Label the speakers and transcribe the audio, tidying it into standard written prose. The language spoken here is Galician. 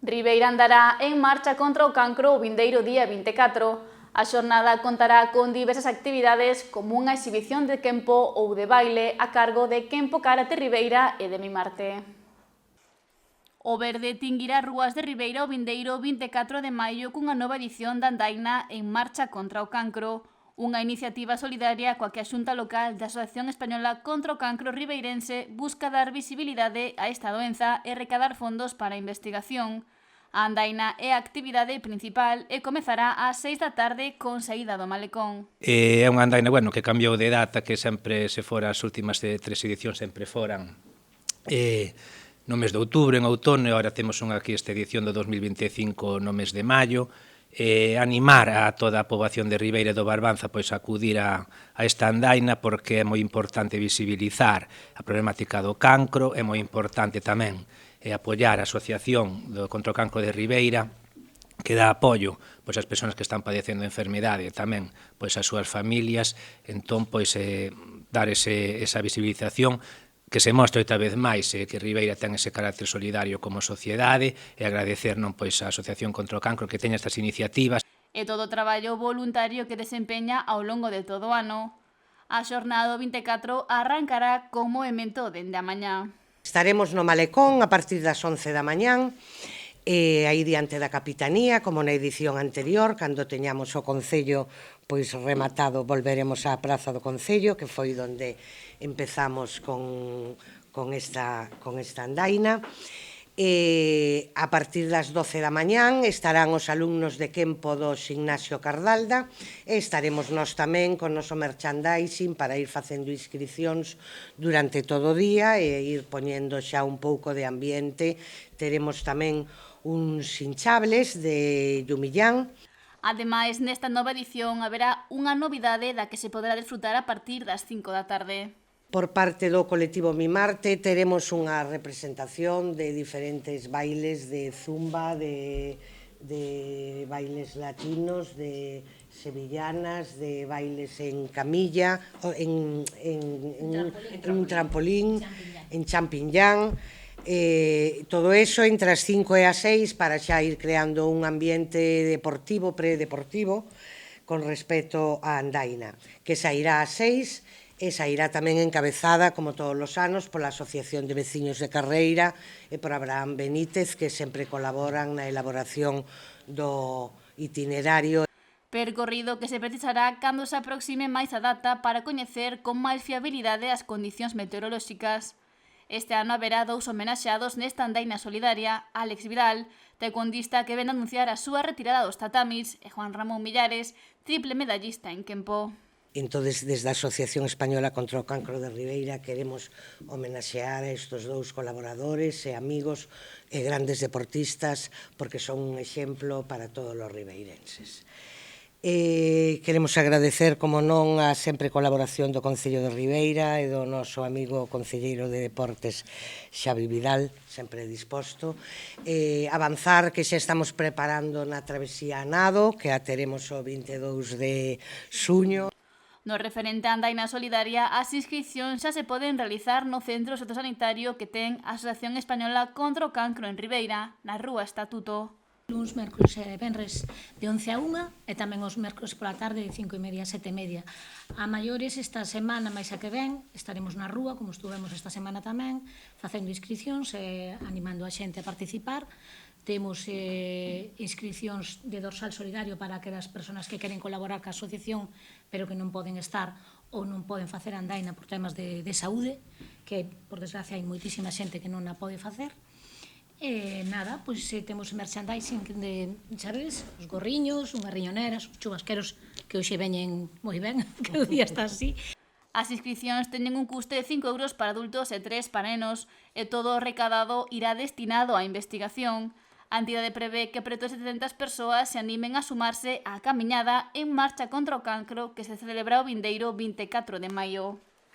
Speaker 1: Ribeira andará en marcha contra o cancro o vindeiro día 24. A xornada contará con diversas actividades como unha exhibición de quempo ou de baile a cargo de Quempo Karate Ribeira e de Mimarte. O Verde tinguirá rúas de Ribeira o vindeiro 24 de maio cunha nova edición da andaina en marcha contra o cancro, unha iniciativa solidaria coa que a Xunta Local da Asociación Española contra o Cancro Ribeirense busca dar visibilidade a esta doenza e recadar fondos para a investigación. A andaina é a actividade principal e comezará ás 6 da tarde con saída do malecón.
Speaker 2: É unha andaina, que cambiou de data, que sempre se fora, as últimas 3 edicións sempre foran no mes de outubro, en outono, e agora temos unha aquí esta edición do 2025 no mes de maio. Animar a toda a poboación de Ribeira e do Barbanza pois a acudir a esta andaina, porque é moi importante visibilizar a problemática do cancro, é moi importante tamén apoiar a Asociación contra o Cancro de Ribeira, que dá apoio pois ás persoas que están padecendo a enfermidade e tamén pois ás súas familias. Entón, pois dar esa visibilización, que se mostre outra vez máis que Ribeira ten ese carácter solidario como sociedade, e agradecer pois á Asociación contra o Cancro que teña estas iniciativas.
Speaker 1: E todo o traballo voluntario que desempeña ao longo de todo o ano. A xornada 24 arrancará con movimento dende a mañá.
Speaker 3: Estaremos no malecón a partir das 11 da mañán, aí diante da Capitanía, como na edición anterior, cando teñamos o Concello pois rematado, volveremos á Praza do Concello, que foi onde empezamos con esta andaina. A partir das 12 da mañán estarán os alumnos de Quempo do Ximnasio Cardalda e estaremos nós tamén con noso merchandising para ir facendo inscricións durante todo o día e ir poñendo xa un pouco de ambiente. Teremos tamén uns hinchables de Llumillán.
Speaker 1: Ademais, nesta nova edición haberá unha novidade da que se poderá disfrutar a partir das 5 da tarde.
Speaker 3: Por parte do colectivo Mimarte teremos unha representación de diferentes bailes de zumba, de bailes latinos, de sevillanas, de bailes en camilla, en un trampolín, en champiñán. Todo eso entre as 5 e as 6 para xa ir creando un ambiente deportivo, predeportivo, con respecto á andaina, que sairá ás 6 e sairá tamén encabezada, como todos os anos, pola Asociación de Veciños de Carreira e por Abraham Benítez, que sempre colaboran na elaboración do itinerario.
Speaker 1: Percorrido que se precisará cando se aproxime máis a data para coñecer con máis fiabilidade as condicións meteorolóxicas. Este ano haberá 2 homenaxeados nesta andaina solidaria: Álex Vidal, taekwondista que ven anunciar a súa retirada dos tatamis, e Juan Ramón Millares, triple medallista en Quempo.
Speaker 3: Entón, desde a Asociación Española contra o Cancro de Ribeira queremos homenaxear a estes 2 colaboradores e amigos e grandes deportistas, porque son un exemplo para todos os ribeirenses. Queremos agradecer, como non, a sempre colaboración do Concello de Ribeira e do noso amigo concelleiro de Deportes, Xavi Vidal, sempre disposto. Avanzar que xa estamos preparando na travesía a nado, que a teremos o 22 de xuño.
Speaker 1: No referente á andaina solidaria, as inscripcións xa se poden realizar no centro sociosanitario que ten a Asociación Española contra o Cancro en Ribeira, na Rúa Estatuto.
Speaker 4: Luns, mércoles e venres de 11 a 1 e tamén os mércoles pola tarde de 5:30 a 7:30. A maiores esta semana, máis a que ven, estaremos na rúa, como estuvemos esta semana tamén, facendo inscripcións e animando a xente a participar. Temos inscripcións de dorsal solidario para aquelas persoas que queren colaborar ca asociación pero que non poden estar ou non poden facer andaina por temas de saúde, que por desgracia hai moitísima xente que non a pode facer. E nada, pois temos merchandising de, sabes, os gorriños, unhas riñoneras, os chubasqueros que hoxe veñen moi ben, que o día está así.
Speaker 1: As inscripcións teñen un custe de 5 euros para adultos e 3 para nenos, e todo o recadado irá destinado á investigación. A entidade prevé que preto de 700 persoas se animen a sumarse á camiñada en marcha contra o cancro que se celebra o vindeiro 24 de maio.